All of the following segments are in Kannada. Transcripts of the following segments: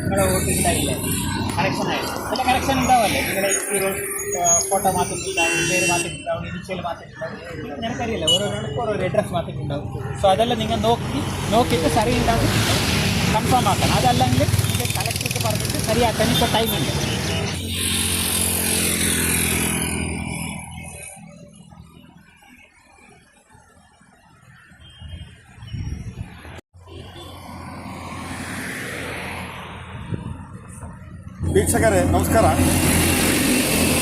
നിങ്ങളുടെ വോട്ടിണ്ടായില്ലേ, കറക്ഷൻ ആയിരുന്നു. ചില കറക്ഷൻ ഉണ്ടാവല്ലേ, നിങ്ങളുടെ ഈ ഫോട്ടോ മാറ്റിട്ടുണ്ടാവും, പേര് മാറ്റിട്ടുണ്ടാവും, ഇനിഷ്യൽ മാറ്റിട്ടുണ്ടാവും, ഞങ്ങൾക്കറിയില്ല. ഓരോരുത്തർക്കും ഓരോ അഡ്രസ് മാറ്റിട്ടുണ്ടാവും. സോ അതെല്ലാം നിങ്ങൾ നോക്കിയിട്ട് സരി ഉണ്ടാവും കൺഫേം ആക്കണം. അതല്ലെങ്കിൽ നിങ്ങൾ കളക്ടർക്ക് പറഞ്ഞിട്ട് ശരിയാക്കാൻ ഇപ്പോൾ ടൈമുണ്ട്. ವೀಕ್ಷಕರೇ ನಮಸ್ಕಾರ.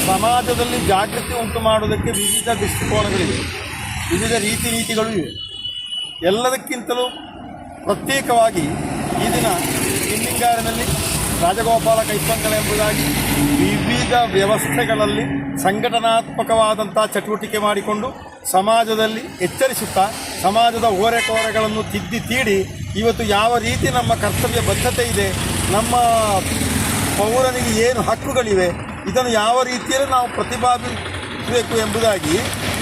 ಸಮಾಜದಲ್ಲಿ ಜಾಗೃತಿ ಉಂಟು ಮಾಡುವುದಕ್ಕೆ ವಿವಿಧ ದೃಷ್ಟಿಕೋನಗಳಿವೆ, ವಿವಿಧ ನೀತಿಗಳು ಇವೆ. ಎಲ್ಲದಕ್ಕಿಂತಲೂ ಪ್ರತ್ಯೇಕವಾಗಿ ಈ ದಿನ ಕಿನ್ನಿಂಗಾರಿನಲ್ಲಿ ರಾಜಗೋಪಾಲ ಕೈಪಂಗಲ ಎಂಬುದಾಗಿ ವಿವಿಧ ವ್ಯವಸ್ಥೆಗಳಲ್ಲಿ ಸಂಘಟನಾತ್ಮಕವಾದಂಥ ಚಟುವಟಿಕೆ ಮಾಡಿಕೊಂಡು ಸಮಾಜದಲ್ಲಿ ಎಚ್ಚರಿಸುತ್ತಾ ಸಮಾಜದ ಓರೆಕೋರೆಗಳನ್ನು ತೀಡಿ ಇವತ್ತು ಯಾವ ರೀತಿ ನಮ್ಮ ಕರ್ತವ್ಯ ಬದ್ಧತೆ ಇದೆ, ನಮ್ಮ ಪೌರನಿಗೆ ಏನು ಹಕ್ಕುಗಳಿವೆ, ಇದನ್ನು ಯಾವ ರೀತಿಯಲ್ಲಿ ನಾವು ಪ್ರತಿಪಾದಿಸಬೇಕು ಎಂಬುದಾಗಿ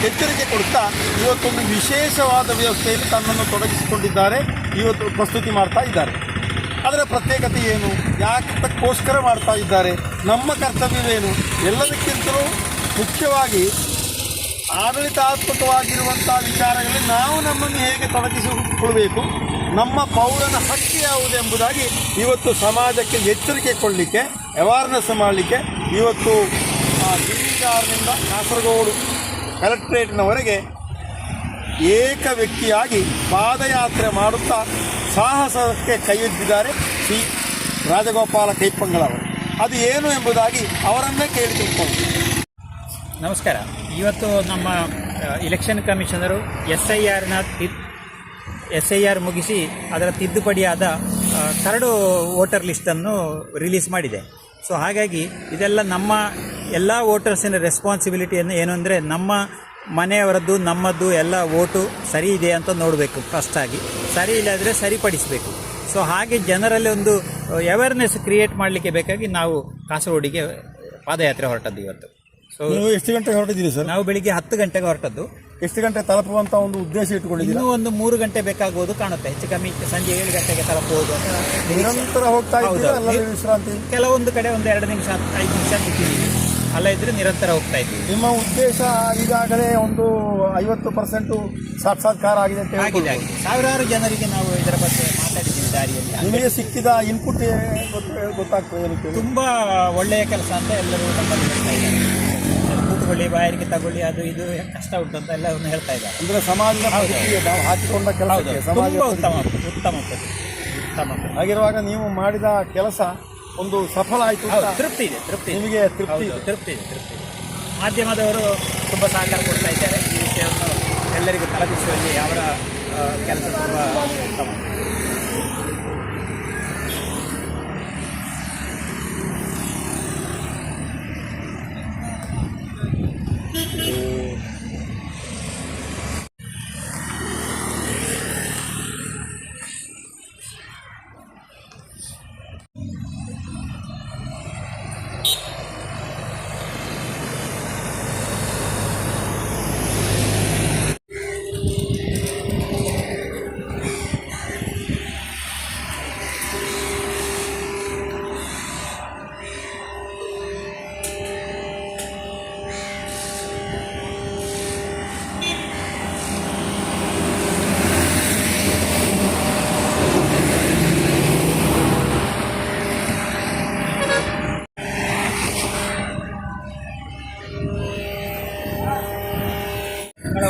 ಎಚ್ಚರಿಕೆ ಕೊಡುತ್ತಾ ಇವತ್ತೊಂದು ವಿಶೇಷವಾದ ವ್ಯವಸ್ಥೆಯಲ್ಲಿ ತನ್ನನ್ನು ತೊಡಗಿಸಿಕೊಂಡಿದ್ದಾರೆ, ಇವತ್ತು ಪ್ರಸ್ತುತಿ ಮಾಡ್ತಾ ಇದ್ದಾರೆ. ಅದರ ಪ್ರತ್ಯೇಕತೆ ಏನು, ಯಾಕಕ್ಕೋಸ್ಕರ ಮಾಡ್ತಾ ಇದ್ದಾರೆ, ನಮ್ಮ ಕರ್ತವ್ಯವೇನು, ಎಲ್ಲದಕ್ಕಿಂತಲೂ ಮುಖ್ಯವಾಗಿ ಆಡಳಿತಾತ್ಮಕವಾಗಿರುವಂಥ ವಿಚಾರಗಳಲ್ಲಿ ನಾವು ನಮ್ಮನ್ನು ಹೇಗೆ ತೊಡಗಿಸಿಕೊಳ್ಳಬೇಕು, ನಮ್ಮ ಪೌರನ ಹಕ್ಕು ಯಾವುದು ಎಂಬುದಾಗಿ ಇವತ್ತು ಸಮಾಜಕ್ಕೆ ಎಚ್ಚರಿಕೆ ಕೊಡಲಿಕ್ಕೆ, ಅವೇರ್ನೆಸ್ ಮಾಡಲಿಕ್ಕೆ ಇವತ್ತು ಕಿನ್ನಿಂಗಾರಿನಿಂದ ಕಾಸರಗೋಡು ಕಲೆಕ್ಟ್ರೇಟ್ನವರೆಗೆ ಏಕ ವ್ಯಕ್ತಿಯಾಗಿ ಪಾದಯಾತ್ರೆ ಮಾಡುತ್ತಾ ಸಾಹಸಕ್ಕೆ ಕೈಯೆತ್ತಿದ್ದಾರೆ ಶ್ರೀ ರಾಜಗೋಪಾಲ ಕೈಪಂಗಲವರು. ಅದು ಏನು ಎಂಬುದಾಗಿ ಅವರನ್ನೇ ಕೇಳಿ ತಿಳ್ಕೊಂಡು. ನಮಸ್ಕಾರ. ಇವತ್ತು ನಮ್ಮ ಇಲೆಕ್ಷನ್ ಕಮಿಷನರು SIR ಮುಗಿಸಿ ಅದರ ತಿದ್ದುಪಡಿಯಾದ ಕರಡು ವೋಟರ್ ಲಿಸ್ಟನ್ನು ರಿಲೀಸ್ ಮಾಡಿದೆ. ಸೊ ಹಾಗಾಗಿ ಇದೆಲ್ಲ ನಮ್ಮ ಎಲ್ಲ ವೋಟರ್ಸಿನ ರೆಸ್ಪಾನ್ಸಿಬಿಲಿಟಿಯನ್ನು ಏನು ಅಂದರೆ ನಮ್ಮ ಮನೆಯವರದ್ದು ನಮ್ಮದು ಎಲ್ಲ ವೋಟು ಸರಿ ಇದೆ ಅಂತ ನೋಡಬೇಕು. ಫಸ್ಟಾಗಿ ಸರಿ ಇಲ್ಲದ್ರೆ ಸರಿಪಡಿಸಬೇಕು. ಸೊ ಹಾಗೆ ಜನರಲ್ಲಿ ಒಂದು ಅವೇರ್ನೆಸ್ ಕ್ರಿಯೇಟ್ ಮಾಡಲಿಕ್ಕೆ ಬೇಕಾಗಿ ನಾವು ಕಾಸರಗೋಡಿಗೆ ಪಾದಯಾತ್ರೆ ಹೊರಟದ್ದು ಇವತ್ತು. ಸೊ ನೀವು ಎಷ್ಟು ಗಂಟೆಗೆ ಹೊರಟಿದ್ದೀರಿ ಸರ್? ನಾವು ಬೆಳಿಗ್ಗೆ 10 ಗಂಟೆಗೆ ಹೊರಟದ್ದು. ಎಷ್ಟು ಗಂಟೆ ತಲುಪುವಂಥ ಒಂದು ಉದ್ದೇಶ ಇಟ್ಟುಕೊಂಡಿದ್ದೀವಿ? ಇನ್ನೂ ಒಂದು 3 ಗಂಟೆ ಬೇಕಾಗ್ಬೋದು ಕಾಣುತ್ತೆ, ಹೆಚ್ಚು ಕಮ್ಮಿ ಸಂಜೆ 7 ಗಂಟೆಗೆ ತಲುಪಬಹುದು ಅಂತ. ನಿರಂತರ ಹೋಗ್ತಾ ಇದ್ದೀವಿ, ವಿಶ್ರಾಂತಿ ಕೆಲವೊಂದು ಕಡೆ ಒಂದು 2 ನಿಮಿಷ 5 ನಿಮಿಷ ನಿಂತಿದ್ದೀವಿ, ಅಲ್ಲ ಇದ್ರೆ ನಿರಂತರ ಹೋಗ್ತಾ ಇದ್ದೀವಿ. ನಿಮ್ಮ ಉದ್ದೇಶ ಈಗಾಗಲೇ ಒಂದು 50% ಸಾಕ್ಷಾತ್ಕಾರ ಆಗಿದೆ ಅಂತ ಆಗಿದೆ. ಸಾವಿರಾರು ಜನರಿಗೆ ನಾವು ಇದರ ಬಗ್ಗೆ ಮಾತಾಡಿದ್ದೀವಿ ದಾರಿಯಲ್ಲಿ. ನಿಮಗೆ ಸಿಕ್ಕಿದ ಇನ್ಪುಟ್ ಗೊತ್ತಾಗ್ತದೆ? ತುಂಬ ಒಳ್ಳೆಯ ಕೆಲಸ ಅಂತ ಎಲ್ಲರೂ ನಮ್ಮಲ್ಲಿ ಹೇಳ್ತಾ ಇದ್ದಾರೆ. ಕೂತ್ಕೊಳ್ಳಿ, ಬಾಯಾರಿಕೆ ತಗೊಳ್ಳಿ, ಅದು ಇದು ಕಷ್ಟ ಉಂಟು ಅಂತ ಎಲ್ಲವನ್ನು ಹೇಳ್ತಾ ಇದ್ದಾರೆ. ಅಂದರೆ ಸಮಾಜದ ನಾವು ಹಾಕಿಕೊಂಡ ಕೆಲಸ ಸಮಾಜ ಉತ್ತಮ. ಹಾಗಿರುವಾಗ ನೀವು ಮಾಡಿದ ಕೆಲಸ ಒಂದು ಸಫಲ ಆಯಿತು, ತೃಪ್ತಿ ಇದೆ. ನಿಮಗೆ ತೃಪ್ತಿ ಇದೆ. ಮಾಧ್ಯಮದವರು ತುಂಬ ಸಹಕಾರ ಕೊಡ್ತಾ ಇದ್ದಾರೆ. ಈ ವಿಷಯವನ್ನು ಎಲ್ಲರಿಗೂ ತಲುಪಿಸುವಲ್ಲಿ ಅವರ ಕೆಲಸ ತುಂಬ ಉತ್ತಮ.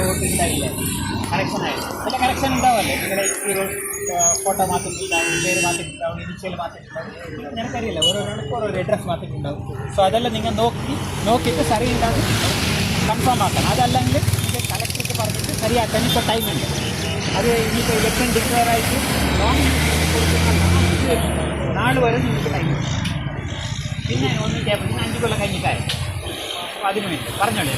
ವೋಟಿಂದಾಗಿಲ್ಲ, ಕರೆಕ್ಷನ್ ಆಯಿತು. ചില കറക്ഷൻ ഉണ്ടാവല്ലേ, നിങ്ങളുടെ ഈ ഫോട്ടോ മാറ്റിട്ടുണ്ടാവും, പേര് മാറ്റിട്ടുണ്ടാവും, ഇനിഷ്യൽ മാറ്റിട്ടുണ്ടാവും, ഞങ്ങൾക്കറിയില്ല. ഓരോരുത്തർക്കും ഓരോ അഡ്രസ് മാറ്റിട്ടുണ്ടാവും. സോ അതെല്ലാം നിങ്ങൾ നോക്കിയിട്ട് സരി ഉണ്ടാവും കൺഫേം ആക്കണം. അതല്ലെങ്കിൽ നിങ്ങൾ കളക്ടർക്ക് പറഞ്ഞിട്ട് ശരിയാക്കാൻ ഇപ്പോൾ ടൈമുണ്ട്. അത് ഇനിയിപ്പോൾ ഇലക്ഷൻ ഡിക്ലെയർ ആയിട്ട് ലോങ് കൊടുക്കുന്ന 4 വരെ നിങ്ങൾക്ക് ടൈമുണ്ട്. പിന്നെ ഒന്നും ചെയ്യാൻ 5 കൊല്ലം കഴിഞ്ഞിട്ടായി 10 മിനിറ്റ് പറഞ്ഞോളൂ.